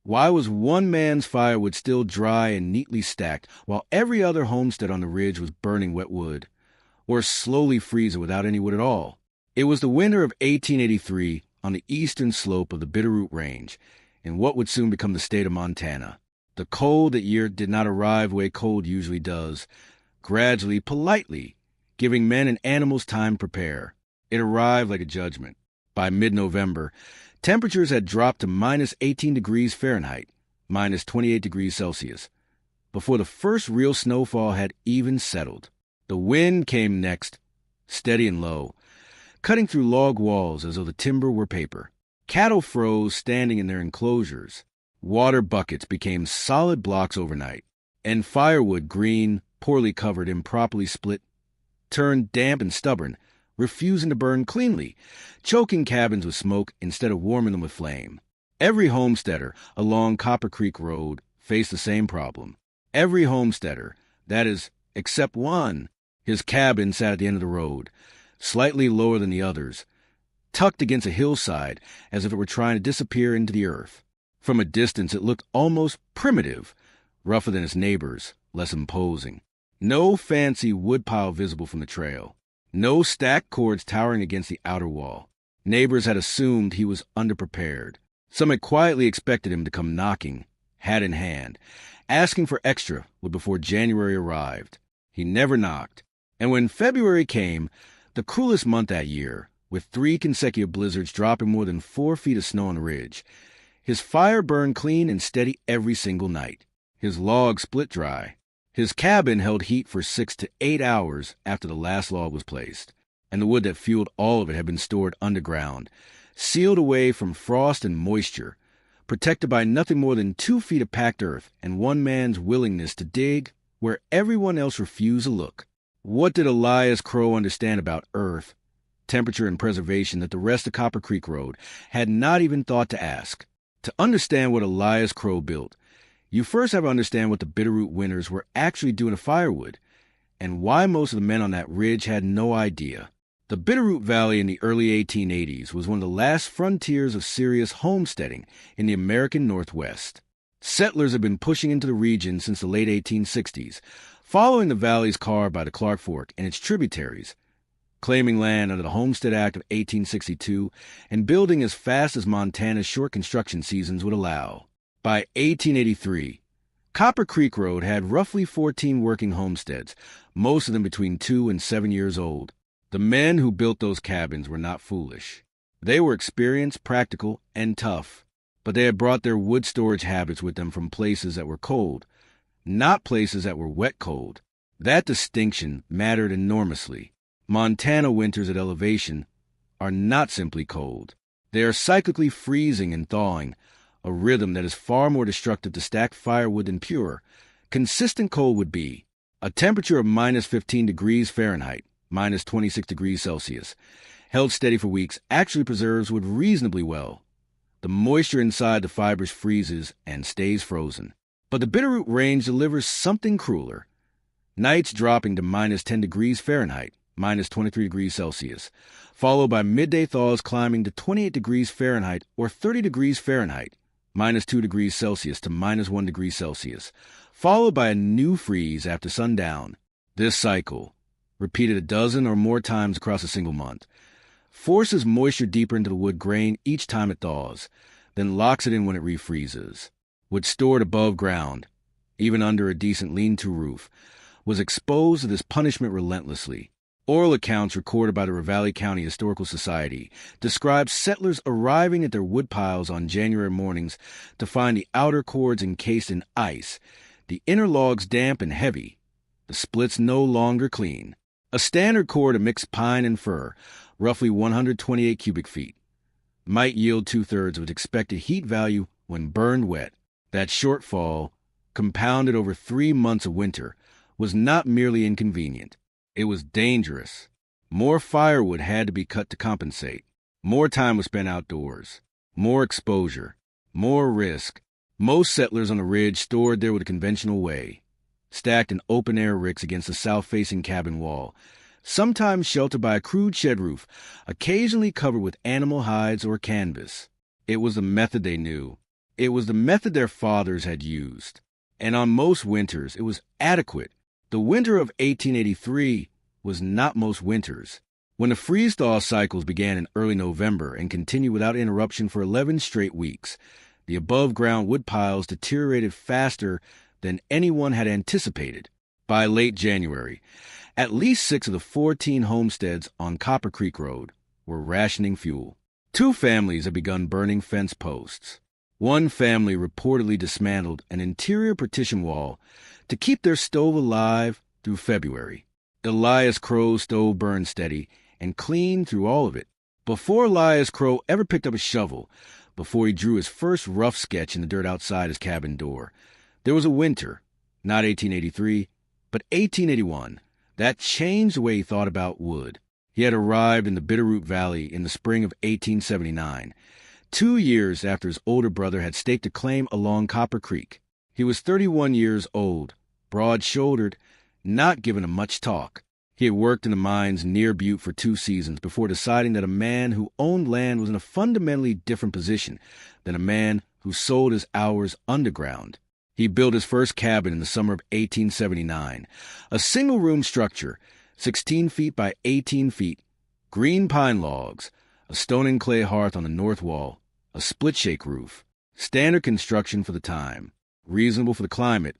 Why was one man's firewood still dry and neatly stacked, while every other homestead on the ridge was burning wet wood, or slowly freezing without any wood at all? It was the winter of 1883 on the eastern slope of the Bitterroot Range, in what would soon become the state of Montana. The cold that year did not arrive the way cold usually does, gradually, politely, giving men and animals time to prepare. It arrived like a judgment. By mid-November, temperatures had dropped to minus 18 degrees Fahrenheit, minus 28 degrees Celsius, before the first real snowfall had even settled. The wind came next, steady and low, cutting through log walls as though the timber were paper. Cattle froze standing in their enclosures. Water buckets became solid blocks overnight, and firewood, green, poorly covered, improperly split, turned damp and stubborn, refusing to burn cleanly, choking cabins with smoke instead of warming them with flame. Every homesteader along Copper Creek Road faced the same problem. Every homesteader, that is, except one. His cabin sat at the end of the road, slightly lower than the others, tucked against a hillside as if it were trying to disappear into the earth. From a distance, it looked almost primitive, rougher than its neighbors, less imposing. No fancy woodpile visible from the trail. No stacked cords towering against the outer wall. Neighbors had assumed he was underprepared. Some had quietly expected him to come knocking, hat in hand, asking for extra wood before January arrived. He never knocked. And when February came, the cruelest month that year, with 3 consecutive blizzards dropping more than 4 feet of snow on the ridge, his fire burned clean and steady every single night. His logs split dry. His cabin held heat for 6 to 8 hours after the last log was placed, and the wood that fueled all of it had been stored underground, sealed away from frost and moisture, protected by nothing more than 2 feet of packed earth and one man's willingness to dig where everyone else refused to look. What did Elias Crow understand about earth, temperature, and preservation that the rest of Copper Creek Road had not even thought to ask? To understand what Elias Crow built, you first have to understand what the Bitterroot Winters were actually doing to firewood, and why most of the men on that ridge had no idea. The Bitterroot Valley in the early 1880s was one of the last frontiers of serious homesteading in the American Northwest. Settlers had been pushing into the region since the late 1860s, following the valley's carved by the Clark Fork and its tributaries, claiming land under the Homestead Act of 1862 and building as fast as Montana's short construction seasons would allow. By 1883, Copper Creek Road had roughly 14 working homesteads, most of them between 2 and 7 years old. The men who built those cabins were not foolish. They were experienced, practical, and tough, but they had brought their wood storage habits with them from places that were cold, not places that were wet cold. That distinction mattered enormously. Montana winters at elevation are not simply cold. They are cyclically freezing and thawing, a rhythm that is far more destructive to stacked firewood than pure, consistent cold would be. A temperature of minus 15 degrees Fahrenheit, minus 26 degrees Celsius, held steady for weeks, actually preserves wood reasonably well. The moisture inside the fibers freezes and stays frozen. But the Bitterroot Range delivers something crueler. Nights dropping to minus 10 degrees Fahrenheit, minus 23 degrees Celsius, followed by midday thaws climbing to 28 degrees Fahrenheit or 30 degrees Fahrenheit, minus 2 degrees Celsius to minus 1 degree Celsius, followed by a new freeze after sundown. This cycle, repeated a dozen or more times across a single month, forces moisture deeper into the wood grain each time it thaws, then locks it in when it refreezes. Wood stored above ground, even under a decent lean-to roof, was exposed to this punishment relentlessly. Oral accounts recorded by the Ravalli County Historical Society describe settlers arriving at their woodpiles on January mornings to find the outer cords encased in ice, the inner logs damp and heavy, the splits no longer clean. A standard cord of mixed pine and fir, roughly 128 cubic feet, might yield 2/3 of its expected heat value when burned wet. That shortfall, compounded over 3 months of winter, was not merely inconvenient. It was dangerous. More firewood had to be cut to compensate. More time was spent outdoors. More exposure. More risk. Most settlers on the ridge stored there with a conventional way, stacked in open-air ricks against the south-facing cabin wall, sometimes sheltered by a crude shed roof, occasionally covered with animal hides or canvas. It was the method they knew. It was the method their fathers had used, and on most winters it was adequate. The winter of 1883 was not most winters. When the freeze-thaw cycles began in early November and continued without interruption for 11 straight weeks, the above-ground wood piles deteriorated faster than anyone had anticipated. By late January, at least 6 of the 14 homesteads on Copper Creek Road were rationing fuel. 2 families had begun burning fence posts. One family reportedly dismantled an interior partition wall to keep their stove alive through February. Elias Crow's stove burned steady and clean through all of it. Before Elias Crow ever picked up a shovel, before he drew his first rough sketch in the dirt outside his cabin door, there was a winter, not 1883, but 1881, that changed the way he thought about wood. He had arrived in the Bitterroot Valley in the spring of 1879, 2 years after his older brother had staked a claim along Copper Creek. He was 31 years old, broad-shouldered, not given to much talk. He had worked in the mines near Butte for 2 seasons before deciding that a man who owned land was in a fundamentally different position than a man who sold his hours underground. He built his first cabin in the summer of 1879, a single-room structure, 16 feet by 18 feet, green pine logs, a stone and clay hearth on the north wall, a split-shake roof, standard construction for the time, reasonable for the climate,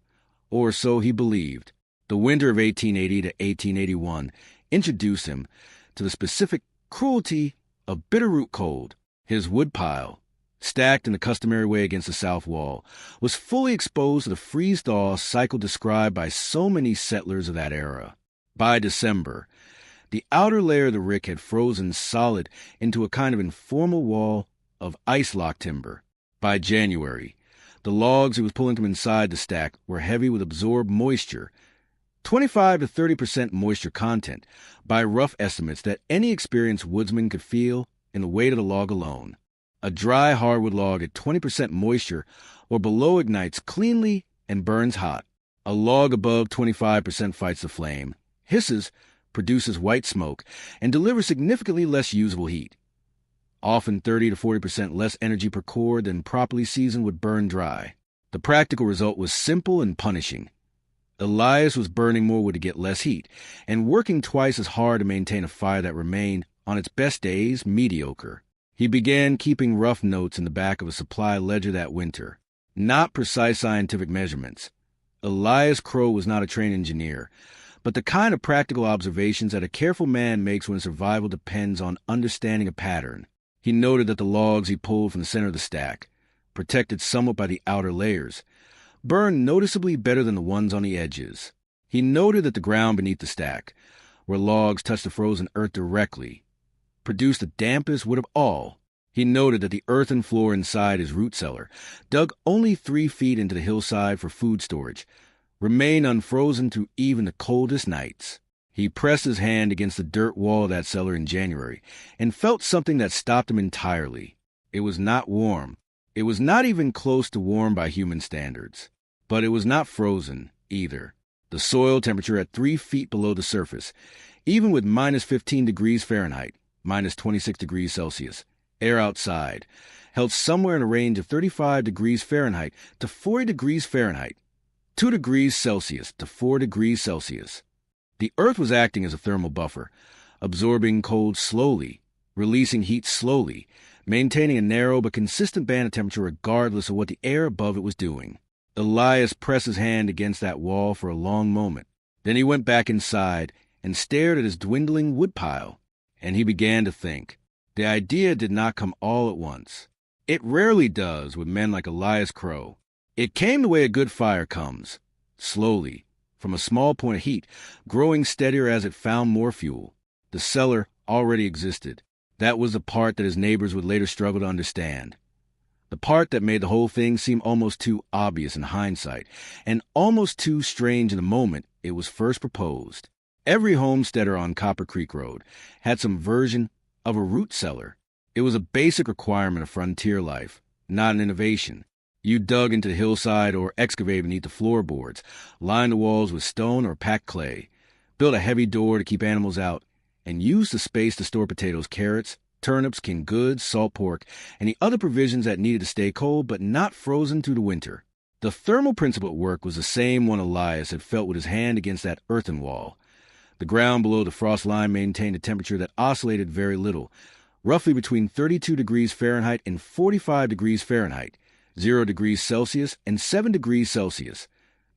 or so he believed. The winter of 1880 to 1881 introduced him to the specific cruelty of Bitterroot cold. His woodpile, stacked in the customary way against the south wall, was fully exposed to the freeze-thaw cycle described by so many settlers of that era. By December, the outer layer of the rick had frozen solid into a kind of informal wall of ice-lock timber. By January, the logs he was pulling from inside the stack were heavy with absorbed moisture, 25 to 30% moisture content, by rough estimates that any experienced woodsman could feel in the weight of the log alone. A dry hardwood log at 20% moisture or below ignites cleanly and burns hot. A log above 25% fights the flame, hisses, produces white smoke, and delivers significantly less usable heat. Often 30 to 40% less energy per cord than properly seasoned would burn dry. The practical result was simple and punishing. Elias was burning more wood to get less heat, and working twice as hard to maintain a fire that remained, on its best days, mediocre. He began keeping rough notes in the back of a supply ledger that winter. Not precise scientific measurements. Elias Crow was not a trained engineer, but the kind of practical observations that a careful man makes when survival depends on understanding a pattern. He noted that the logs he pulled from the center of the stack, protected somewhat by the outer layers, burned noticeably better than the ones on the edges. He noted that the ground beneath the stack, where logs touched the frozen earth directly, produced the dampest wood of all. He noted that the earthen floor inside his root cellar, dug only 3 feet into the hillside for food storage, remained unfrozen through even the coldest nights. He pressed his hand against the dirt wall of that cellar in January and felt something that stopped him entirely. It was not warm. It was not even close to warm by human standards. But it was not frozen, either. The soil temperature at 3 feet below the surface, even with minus 15 degrees Fahrenheit, minus 26 degrees Celsius, air outside, held somewhere in a range of 35 degrees Fahrenheit to 40 degrees Fahrenheit, 2 degrees Celsius to 4 degrees Celsius. The earth was acting as a thermal buffer, absorbing cold slowly, releasing heat slowly, maintaining a narrow but consistent band of temperature regardless of what the air above it was doing. Elias pressed his hand against that wall for a long moment. Then he went back inside and stared at his dwindling woodpile, and he began to think. The idea did not come all at once. It rarely does with men like Elias Crow. It came the way a good fire comes, slowly, from a small point of heat, growing steadier as it found more fuel. The cellar already existed. That was the part that his neighbors would later struggle to understand. The part that made the whole thing seem almost too obvious in hindsight, and almost too strange in the moment it was first proposed. Every homesteader on Copper Creek Road had some version of a root cellar. It was a basic requirement of frontier life, not an innovation. You dug into the hillside or excavated beneath the floorboards, lined the walls with stone or packed clay, built a heavy door to keep animals out, and used the space to store potatoes, carrots, turnips, canned goods, salt pork, and the other provisions that needed to stay cold but not frozen through the winter. The thermal principle at work was the same one Elias had felt with his hand against that earthen wall. The ground below the frost line maintained a temperature that oscillated very little, roughly between 32 degrees Fahrenheit and 45 degrees Fahrenheit, 0 degrees Celsius and 7 degrees Celsius,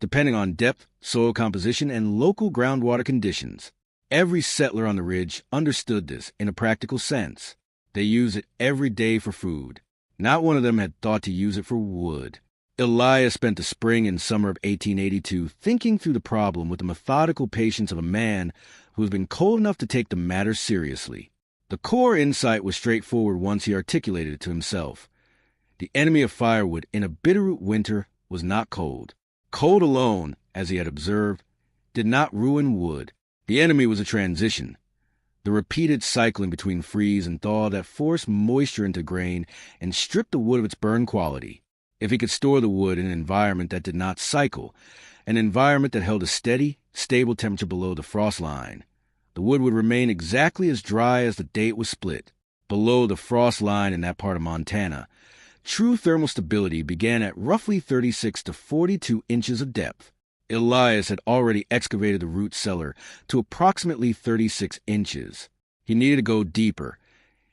depending on depth, soil composition, and local groundwater conditions. Every settler on the ridge understood this in a practical sense. They used it every day for food. Not one of them had thought to use it for wood. Elias spent the spring and summer of 1882 thinking through the problem with the methodical patience of a man who has been cold enough to take the matter seriously. The core insight was straightforward once he articulated it to himself. The enemy of firewood in a bitterroot winter was not cold. Cold alone, as he had observed, did not ruin wood. The enemy was a transition, the repeated cycling between freeze and thaw that forced moisture into grain and stripped the wood of its burn quality. If he could store the wood in an environment that did not cycle, an environment that held a steady, stable temperature below the frost line, the wood would remain exactly as dry as the day it was split. Below the frost line in that part of Montana, true thermal stability began at roughly 36 to 42 inches of depth. Elias had already excavated the root cellar to approximately 36 inches. He needed to go deeper,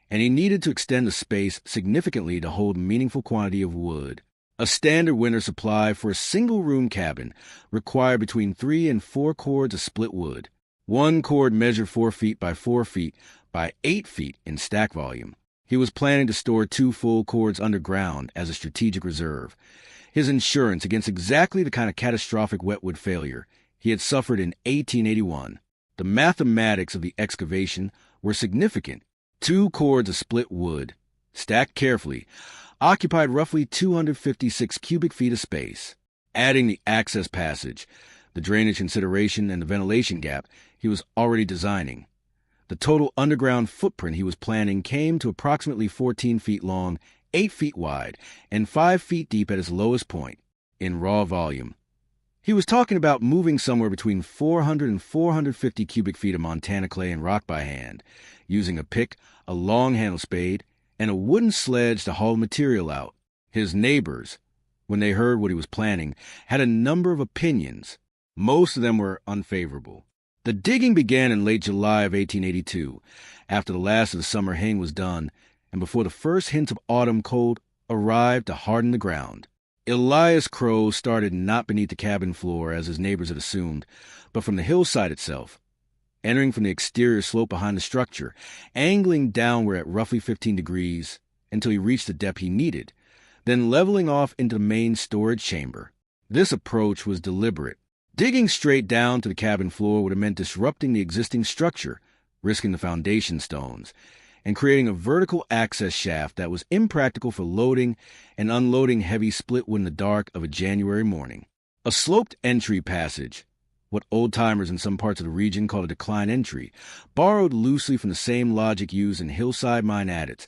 and he needed to extend the space significantly to hold a meaningful quantity of wood. A standard winter supply for a single-room cabin required between 3 and 4 cords of split wood. One cord measured 4 feet by 4 feet by 8 feet in stack volume. He was planning to store 2 full cords underground as a strategic reserve, his insurance against exactly the kind of catastrophic wetwood failure he had suffered in 1881. The mathematics of the excavation were significant. 2 cords of split wood, stacked carefully, occupied roughly 256 cubic feet of space. Adding the access passage, the drainage consideration, and the ventilation gap he was already designing, the total underground footprint he was planning came to approximately 14 feet long, 8 feet wide, and 5 feet deep at its lowest point, in raw volume. He was talking about moving somewhere between 400 and 450 cubic feet of Montana clay and rock by hand, using a pick, a long-handled spade, and a wooden sledge to haul material out. His neighbors, when they heard what he was planning, had a number of opinions. Most of them were unfavorable. The digging began in late July of 1882, after the last of the summer haying was done, and before the first hints of autumn cold arrived to harden the ground. Elias Crow started not beneath the cabin floor, as his neighbors had assumed, but from the hillside itself, entering from the exterior slope behind the structure, angling downward at roughly 15 degrees until he reached the depth he needed, then leveling off into the main storage chamber. This approach was deliberate. Digging straight down to the cabin floor would have meant disrupting the existing structure, risking the foundation stones, and creating a vertical access shaft that was impractical for loading and unloading heavy split wood in the dark of a January morning. A sloped entry passage, what old-timers in some parts of the region call a decline entry, borrowed loosely from the same logic used in hillside mine adits,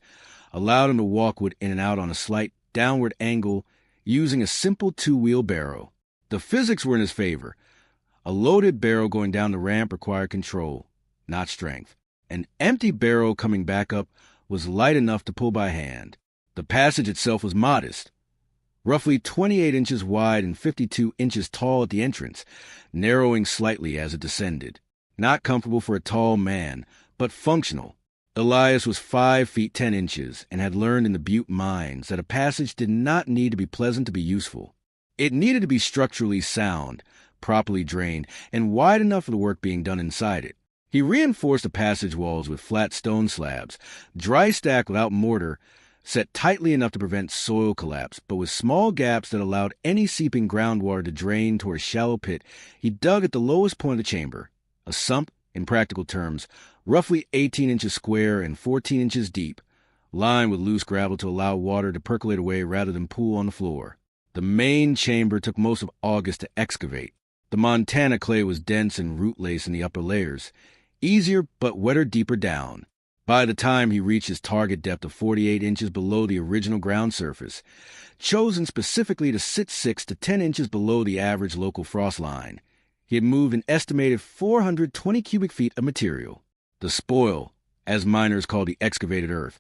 allowed him to walk wood in and out on a slight downward angle using a simple 2-wheel barrow. The physics were in his favor. A loaded barrow going down the ramp required control, not strength. An empty barrow coming back up was light enough to pull by hand. The passage itself was modest, roughly 28 inches wide and 52 inches tall at the entrance, narrowing slightly as it descended. Not comfortable for a tall man, but functional. Elias was 5 feet 10 inches and had learned in the Butte mines that a passage did not need to be pleasant to be useful. It needed to be structurally sound, properly drained, and wide enough for the work being done inside it. He reinforced the passage walls with flat stone slabs, dry stacked without mortar, set tightly enough to prevent soil collapse, but with small gaps that allowed any seeping groundwater to drain toward a shallow pit he dug at the lowest point of the chamber, a sump, in practical terms, roughly 18 inches square and 14 inches deep, lined with loose gravel to allow water to percolate away rather than pool on the floor. The main chamber took most of August to excavate. The Montana clay was dense and root-laced in the upper layers, easier but wetter deeper down. By the time he reached his target depth of 48 inches below the original ground surface, chosen specifically to sit 6 to 10 inches below the average local frost line, he had moved an estimated 420 cubic feet of material. The spoil, as miners called the excavated earth,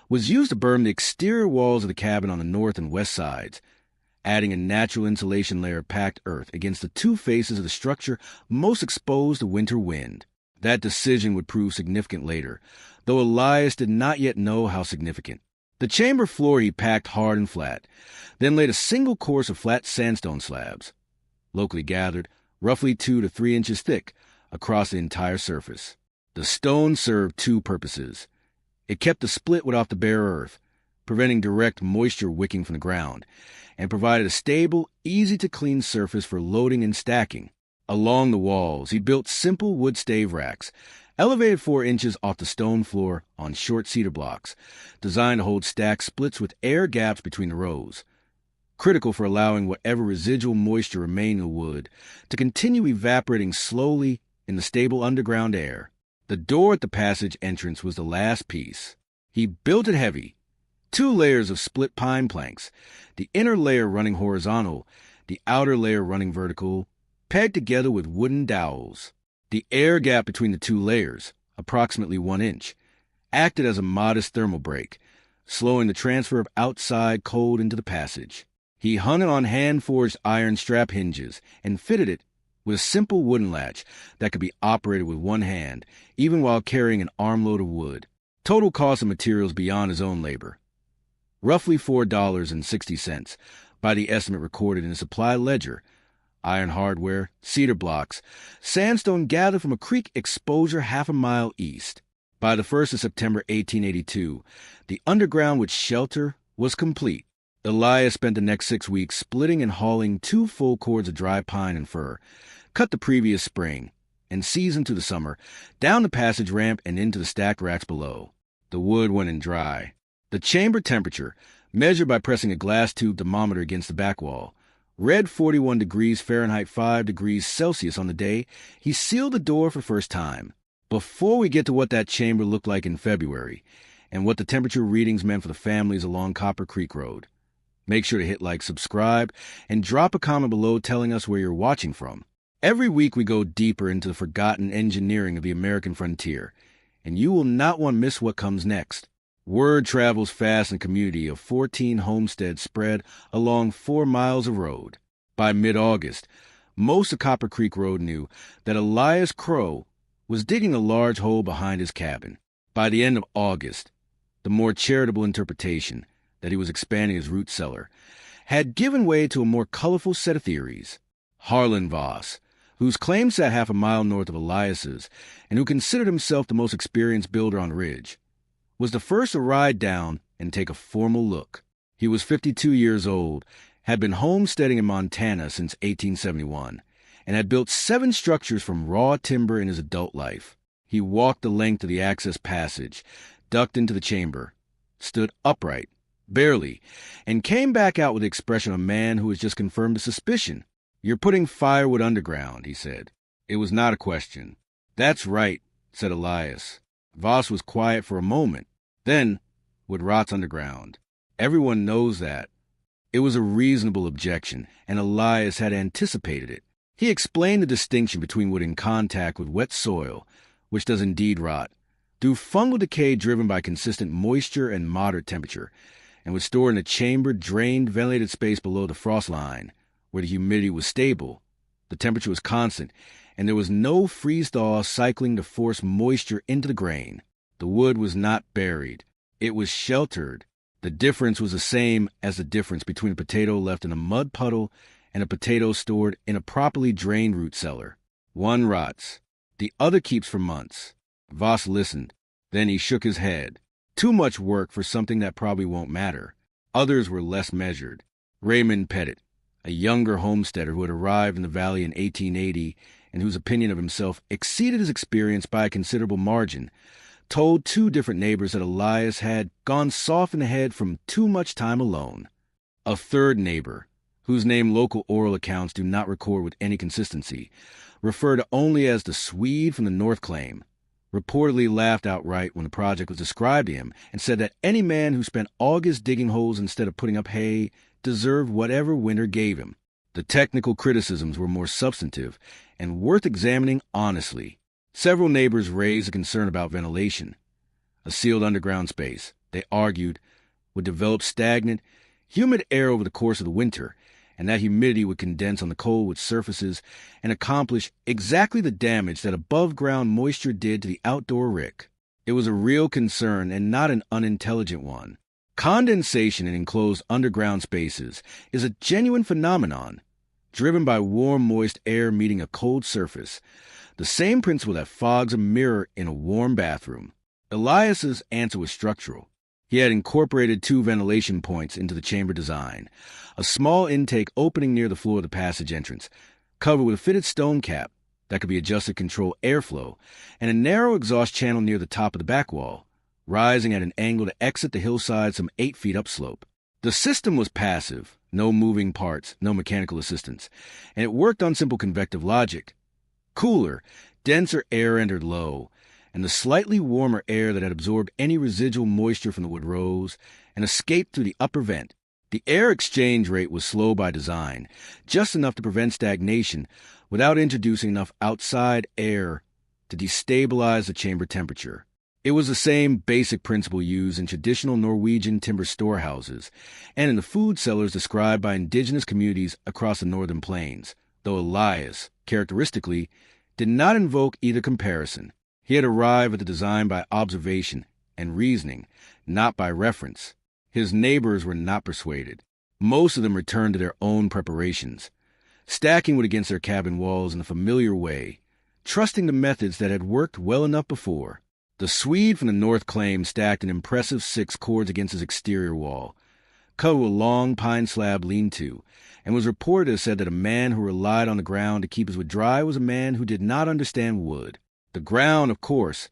was used to berm the exterior walls of the cabin on the north and west sides, adding a natural insulation layer of packed earth against the two faces of the structure most exposed to winter wind. That decision would prove significant later, though Elias did not yet know how significant. The chamber floor he packed hard and flat, then laid a single course of flat sandstone slabs, locally gathered, roughly 2 to 3 inches thick, across the entire surface. The stone served two purposes. It kept the split wood off the bare earth, preventing direct moisture wicking from the ground, and provided a stable, easy-to-clean surface for loading and stacking. Along the walls, he built simple wood stave racks, elevated 4 inches off the stone floor on short cedar blocks, designed to hold stacked splits with air gaps between the rows, critical for allowing whatever residual moisture remained in the wood to continue evaporating slowly in the stable underground air. The door at the passage entrance was the last piece. He built it heavy, 2 layers of split pine planks, the inner layer running horizontal, the outer layer running vertical, pegged together with wooden dowels. The air gap between the 2 layers, approximately 1 inch, acted as a modest thermal break, slowing the transfer of outside cold into the passage. He hung it on hand-forged iron strap hinges and fitted it with a simple wooden latch that could be operated with one hand, even while carrying an armload of wood. Total cost of materials beyond his own labor, roughly $4.60 by the estimate recorded in the supply ledger. Iron hardware, cedar blocks, sandstone gathered from a creek exposure half a mile east. By the 1st of September 1882, the underground with shelter was complete. Elias spent the next 6 weeks splitting and hauling 2 full cords of dry pine and fir, cut the previous spring, and seasoned to the summer, down the passage ramp and into the stacked racks below. The wood went in dry. The chamber temperature, measured by pressing a glass tube thermometer against the back wall, read 41 degrees Fahrenheit, 5 degrees Celsius on the day he sealed the door for the first time. Before we get to what that chamber looked like in February, and what the temperature readings meant for the families along Copper Creek Road, make sure to hit like, subscribe, and drop a comment below telling us where you're watching from. Every week we go deeper into the forgotten engineering of the American frontier, and you will not want to miss what comes next. Word travels fast in a community of 14 homesteads spread along 4 miles of road. By mid-August, most of Copper Creek Road knew that Elias Crow was digging a large hole behind his cabin. By the end of August, the more charitable interpretation that he was expanding his root cellar had given way to a more colorful set of theories. Harlan Voss, whose claim sat half a mile north of Elias's and who considered himself the most experienced builder on the ridge, was the first to ride down and take a formal look. He was 52 years old, had been homesteading in Montana since 1871, and had built 7 structures from raw timber in his adult life. He walked the length of the access passage, ducked into the chamber, stood upright, barely, and came back out with the expression of a man who has just confirmed a suspicion. "You're putting firewood underground," he said. It was not a question. "That's right," said Elias. Voss was quiet for a moment. "Then, wood rots underground. Everyone knows that." It was a reasonable objection, and Elias had anticipated it. He explained the distinction between wood in contact with wet soil, which does indeed rot, through fungal decay driven by consistent moisture and moderate temperature, and was stored in a chambered, drained, ventilated space below the frost line, where the humidity was stable, the temperature was constant, and there was no freeze-thaw cycling to force moisture into the grain. The wood was not buried. It was sheltered. The difference was the same as the difference between a potato left in a mud puddle and a potato stored in a properly drained root cellar. One rots. The other keeps for months. Voss listened. Then he shook his head. Too much work for something that probably won't matter. Others were less measured. Raymond Pettit, a younger homesteader who had arrived in the valley in 1880 and whose opinion of himself exceeded his experience by a considerable margin, told 2 different neighbors that Elias had gone soft in the head from too much time alone. A third neighbor, whose name local oral accounts do not record with any consistency, referred to only as the Swede from the North Claim, reportedly laughed outright when the project was described to him and said that any man who spent August digging holes instead of putting up hay deserved whatever winter gave him. The technical criticisms were more substantive and worth examining honestly. Several neighbors raised a concern about ventilation. a sealed underground space, they argued, would develop stagnant, humid air over the course of the winter, and that humidity would condense on the cold-wood surfaces and accomplish exactly the damage that above-ground moisture did to the outdoor rick. It was a real concern and not an unintelligent one. Condensation in enclosed underground spaces is a genuine phenomenon, driven by warm, moist air meeting a cold surface, the same principle that fogs a mirror in a warm bathroom. Elias's answer was structural. He had incorporated 2 ventilation points into the chamber design, a small intake opening near the floor of the passage entrance, covered with a fitted stone cap that could be adjusted to control airflow, and a narrow exhaust channel near the top of the back wall, rising at an angle to exit the hillside some 8 feet upslope. The system was passive, no moving parts, no mechanical assistance, and it worked on simple convective logic. Cooler, denser air entered low, and the slightly warmer air that had absorbed any residual moisture from the wood rose and escaped through the upper vent. The air exchange rate was slow by design, just enough to prevent stagnation without introducing enough outside air to destabilize the chamber temperature. It was the same basic principle used in traditional Norwegian timber storehouses and in the food cellars described by indigenous communities across the northern plains, though Elias, characteristically, did not invoke either comparison. He had arrived at the design by observation and reasoning, not by reference. His neighbors were not persuaded. Most of them returned to their own preparations, stacking wood against their cabin walls in a familiar way, trusting the methods that had worked well enough before. The Swede from the north claimed stacked an impressive 6 cords against his exterior wall, covered with a long pine slab lean-to, and was reported to have said that a man who relied on the ground to keep his wood dry was a man who did not understand wood. The ground, of course,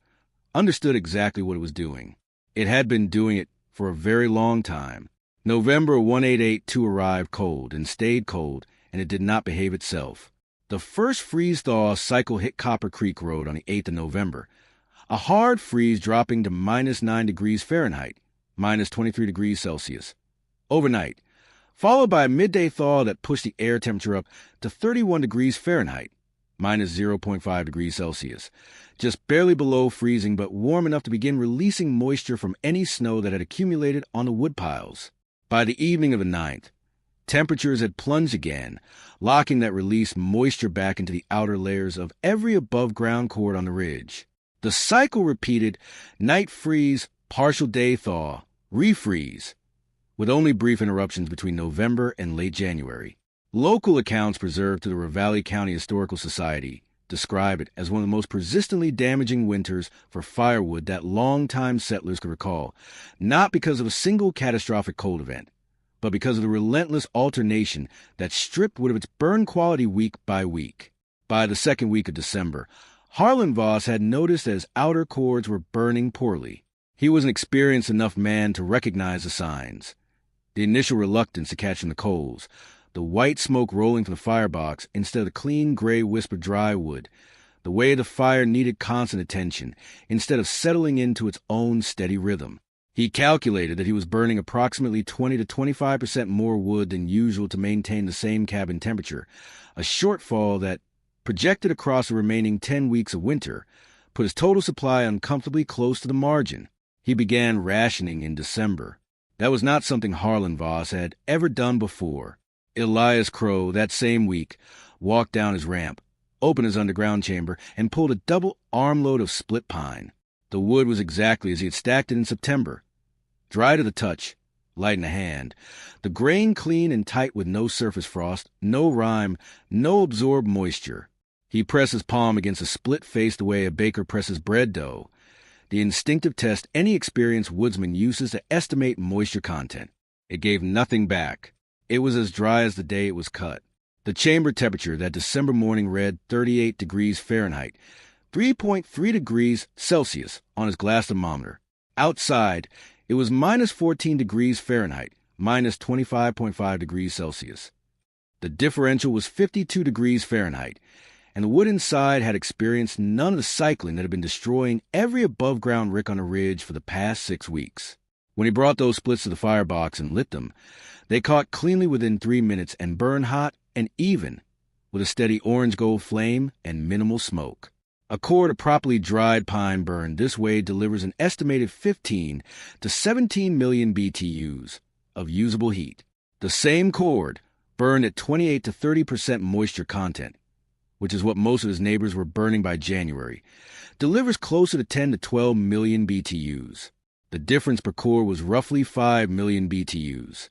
understood exactly what it was doing. It had been doing it for a very long time. November 1882 arrived cold and stayed cold, and it did not behave itself. The first freeze-thaw cycle hit Copper Creek Road on the 8th of November, a hard freeze dropping to -9 degrees Fahrenheit, -23 degrees Celsius, overnight, followed by a midday thaw that pushed the air temperature up to 31 degrees Fahrenheit, -0.5 degrees Celsius, just barely below freezing but warm enough to begin releasing moisture from any snow that had accumulated on the wood piles. By the evening of the 9th, temperatures had plunged again, locking that released moisture back into the outer layers of every above-ground cord on the ridge. The cycle repeated night freeze, partial day thaw, refreeze, with only brief interruptions between November and late January. Local accounts preserved to the Ravalli County Historical Society describe it as one of the most persistently damaging winters for firewood that long-time settlers could recall, not because of a single catastrophic cold event, but because of the relentless alternation that stripped wood of its burn quality week by week. By the second week of December, Harlan Voss had noticed that his outer cords were burning poorly. He was an experienced enough man to recognize the signs. The initial reluctance to catch in the coals, the white smoke rolling from the firebox instead of the clean gray wisp of dry wood, the way the fire needed constant attention instead of settling into its own steady rhythm. He calculated that he was burning approximately 20 to 25% more wood than usual to maintain the same cabin temperature, a shortfall that, projected across the remaining 10 weeks of winter, put his total supply uncomfortably close to the margin. He began rationing in December. That was not something Harlan Voss had ever done before. Elias Crow, that same week, walked down his ramp, opened his underground chamber, and pulled a double armload of split pine. The wood was exactly as he had stacked it in September. Dry to the touch, light in the hand, the grain clean and tight with no surface frost, no rime, no absorbed moisture. He pressed his palm against the split face the way a baker presses bread dough, the instinctive test any experienced woodsman uses to estimate moisture content. It gave nothing back. It was as dry as the day it was cut. The chamber temperature that December morning read 38 degrees Fahrenheit, 3.3 degrees Celsius on his glass thermometer. Outside, it was -14 degrees Fahrenheit, -25.5 degrees Celsius. The differential was 52 degrees Fahrenheit, and the wood inside had experienced none of the cycling that had been destroying every above-ground rick on the ridge for the past 6 weeks. When he brought those splits to the firebox and lit them, they caught cleanly within 3 minutes and burned hot and even, with a steady orange-gold flame and minimal smoke. A cord of properly dried pine burned this way delivers an estimated 15 to 17 million BTUs of usable heat. The same cord, burned at 28 to 30% moisture content, which is what most of his neighbors were burning by January, delivers closer to 10 to 12 million BTUs. The difference per core was roughly 5 million BTUs.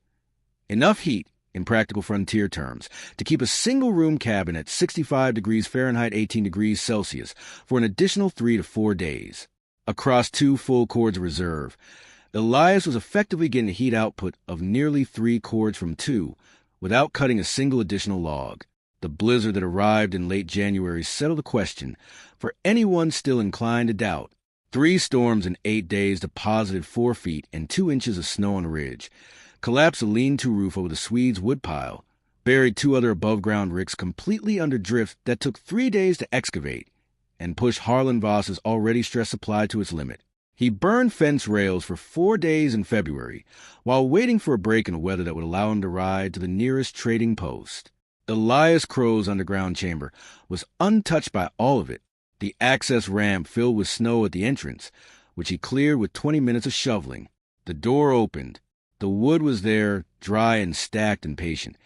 Enough heat, in practical frontier terms, to keep a single-room cabin at 65 degrees Fahrenheit, 18 degrees Celsius for an additional 3 to 4 days. Across 2 full cords of reserve, Elias was effectively getting a heat output of nearly 3 cords from 2 without cutting a single additional log. The blizzard that arrived in late January settled the question for anyone still inclined to doubt. 3 storms in 8 days deposited 4 feet and 2 inches of snow on the ridge, collapsed a lean-to roof over the Swedes' woodpile, buried 2 other above-ground ricks completely under drift that took 3 days to excavate, and pushed Harlan Voss's already stressed supply to its limit. He burned fence rails for 4 days in February, while waiting for a break in the weather that would allow him to ride to the nearest trading post. Elias Crow's underground chamber was untouched by all of it. The access ramp filled with snow at the entrance, which he cleared with 20 minutes of shoveling. The door opened. The wood was there, dry and stacked and patient,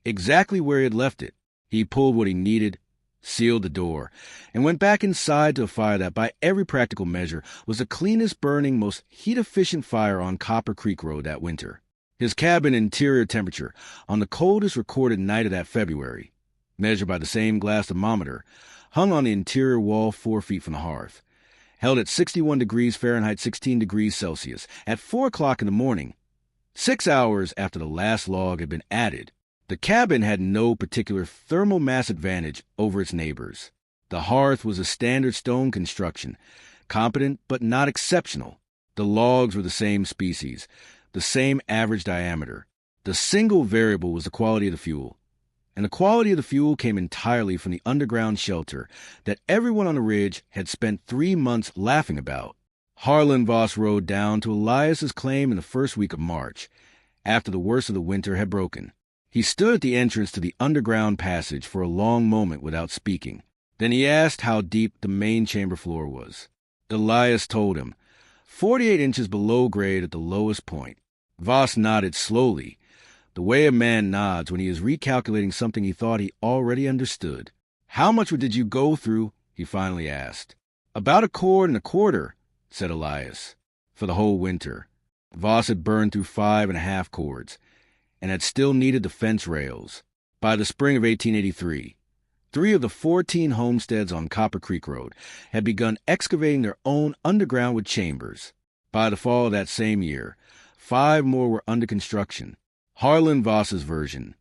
exactly where he had left it. He pulled what he needed, sealed the door, and went back inside to a fire that, by every practical measure, was the cleanest burning, most heat-efficient fire on Copper Creek Road that winter. His cabin interior temperature, on the coldest recorded night of that February, measured by the same glass thermometer, hung on the interior wall 4 feet from the hearth, held at 61 degrees Fahrenheit, 16 degrees Celsius, at 4 o'clock in the morning, 6 hours after the last log had been added. The cabin had no particular thermal mass advantage over its neighbors. The hearth was a standard stone construction, competent but not exceptional. The logs were the same species, the same average diameter. The single variable was the quality of the fuel, and the quality of the fuel came entirely from the underground shelter that everyone on the ridge had spent 3 months laughing about. Harlan Voss rode down to Elias's claim in the first week of March, after the worst of the winter had broken. He stood at the entrance to the underground passage for a long moment without speaking. Then he asked how deep the main chamber floor was. Elias told him, 48 inches below grade at the lowest point. Voss nodded slowly, the way a man nods when he is recalculating something he thought he already understood. "How much did you go through?" he finally asked. "About 1.25 cords," said Elias, "for the whole winter." Voss had burned through 5.5 cords, and had still needed the fence rails. By the spring of 1883, 3 of the 14 homesteads on Copper Creek Road had begun excavating their own underground with chambers. By the fall of that same year, 5 more were under construction. Harlan Voss's version,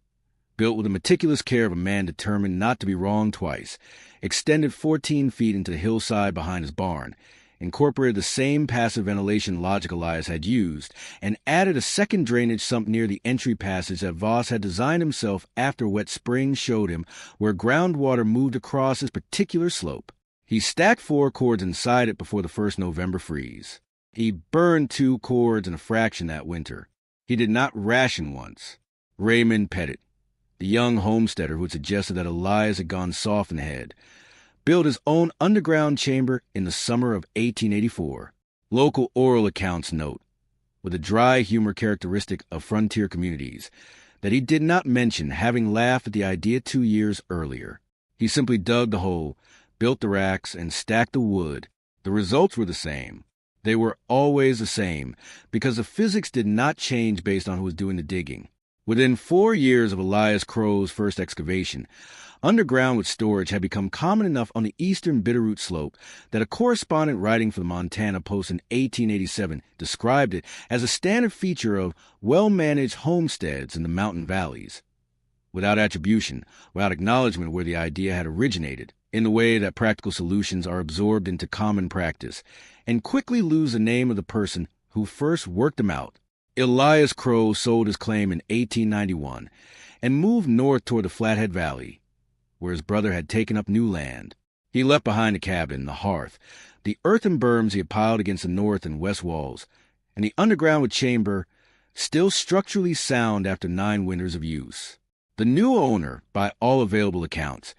built with the meticulous care of a man determined not to be wrong twice, extended 14 feet into the hillside behind his barn, incorporated the same passive ventilation logic Elias had used, and added a second drainage sump near the entry passage that Voss had designed himself after a wet spring showed him where groundwater moved across this particular slope. He stacked 4 cords inside it before the first November freeze. He burned 2 cords and a fraction that winter. He did not ration once. Raymond Pettit, the young homesteader who had suggested that Elias had gone soft in the head, built his own underground chamber in the summer of 1884. Local oral accounts note, with a dry humor characteristic of frontier communities, that he did not mention having laughed at the idea 2 years earlier. He simply dug the hole, built the racks, and stacked the wood. The results were the same. They were always the same, because the physics did not change based on who was doing the digging. Within 4 years of Elias Crow's first excavation, underground with storage had become common enough on the eastern Bitterroot Slope that a correspondent writing for the Montana Post in 1887 described it as a standard feature of well-managed homesteads in the mountain valleys, without attribution, without acknowledgement where the idea had originated, in the way that practical solutions are absorbed into common practice, and quickly lose the name of the person who first worked them out. Elias Crow sold his claim in 1891 and moved north toward the Flathead Valley, where his brother had taken up new land. He left behind the cabin, the hearth, the earthen berms he had piled against the north and west walls, and the underground with chamber, still structurally sound after 9 winters of use. The new owner, by all available accounts,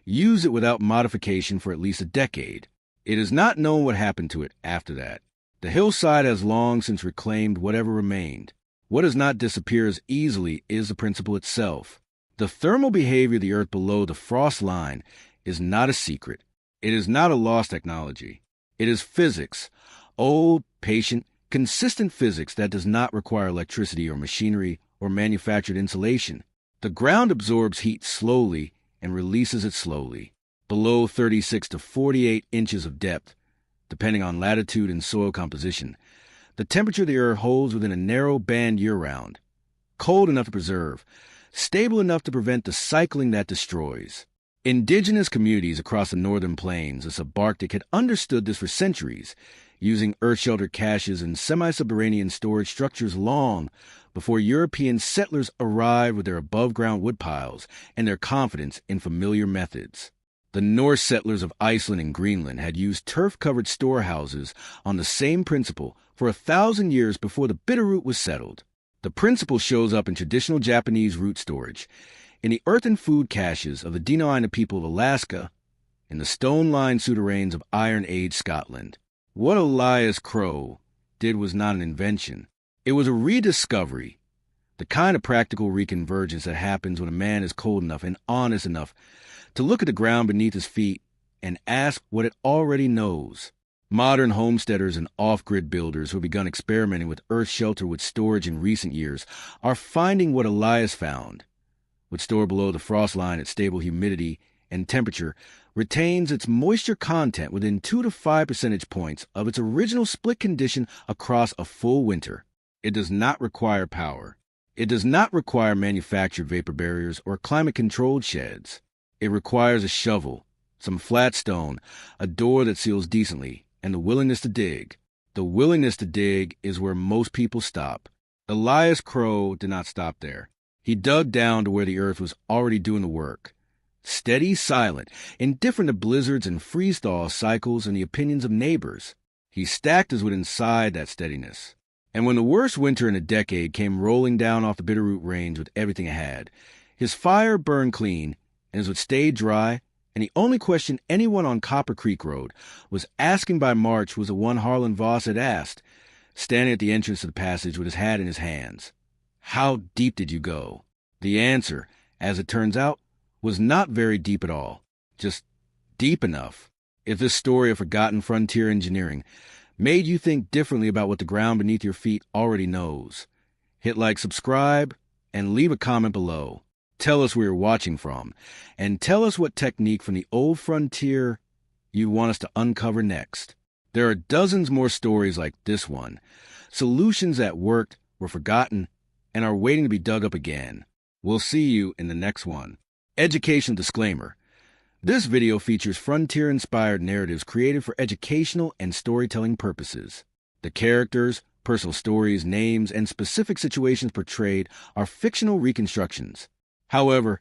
use it without modification for at least a decade. It is not known what happened to it after that. The hillside has long since reclaimed whatever remained. What does not disappear as easily is the principle itself. The thermal behavior of the Earth below the frost line is not a secret. It is not a lost technology. It is physics, old, patient, consistent physics that does not require electricity or machinery or manufactured insulation. The ground absorbs heat slowly and releases it slowly, below 36 to 48 inches of depth, depending on latitude and soil composition. The temperature of the Earth holds within a narrow band year-round, cold enough to preserve, stable enough to prevent the cycling that destroys. Indigenous communities across the northern plains, the subarctic, had understood this for centuries, using earth-sheltered caches and semi-subterranean storage structures long before European settlers arrived with their above-ground woodpiles and their confidence in familiar methods. The Norse settlers of Iceland and Greenland had used turf-covered storehouses on the same principle for 1,000 years before the Bitterroot was settled. The principle shows up in traditional Japanese root storage, in the earthen food caches of the Dena'ina people of Alaska, in the stone-lined souterrains of Iron Age Scotland. What Elias Crow did was not an invention. It was a rediscovery, the kind of practical reconvergence that happens when a man is cold enough and honest enough to look at the ground beneath his feet and ask what it already knows. Modern homesteaders and off-grid builders who have begun experimenting with earth shelter with storage in recent years are finding what Elias found. Wood stored below the frost line at stable humidity and temperature retains its moisture content within 2 to 5 percentage points of its original split condition across a full winter. It does not require power. It does not require manufactured vapor barriers or climate-controlled sheds. It requires a shovel, some flat stone, a door that seals decently, and the willingness to dig. The willingness to dig is where most people stop. Elias Crow did not stop there. He dug down to where the earth was already doing the work. Steady, silent, indifferent to blizzards and freeze-thaw cycles and the opinions of neighbors. He stacked his wood inside that steadiness. And when the worst winter in a decade came rolling down off the Bitterroot Range with everything it had, his fire burned clean, and his wood stayed dry, and the only question anyone on Copper Creek Road was asking by March was the one Harlan Voss had asked, standing at the entrance to the passage with his hat in his hands. How deep did you go? The answer, as it turns out, was not very deep at all, just deep enough. If this story of forgotten frontier engineering made you think differently about what the ground beneath your feet already knows, hit like, subscribe, and leave a comment below. Tell us where you're watching from, and tell us what technique from the old frontier you want us to uncover next. There are dozens more stories like this one, solutions that worked, were forgotten, and are waiting to be dug up again. We'll see you in the next one. Educational disclaimer. This video features frontier-inspired narratives created for educational and storytelling purposes. The characters, personal stories, names, and specific situations portrayed are fictional reconstructions. However,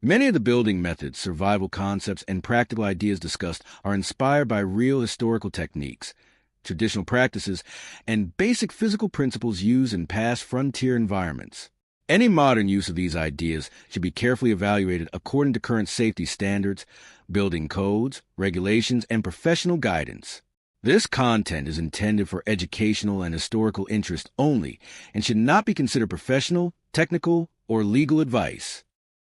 many of the building methods, survival concepts, and practical ideas discussed are inspired by real historical techniques, traditional practices, and basic physical principles used in past frontier environments. Any modern use of these ideas should be carefully evaluated according to current safety standards, building codes, regulations, and professional guidance. This content is intended for educational and historical interest only and should not be considered professional, technical, or legal advice.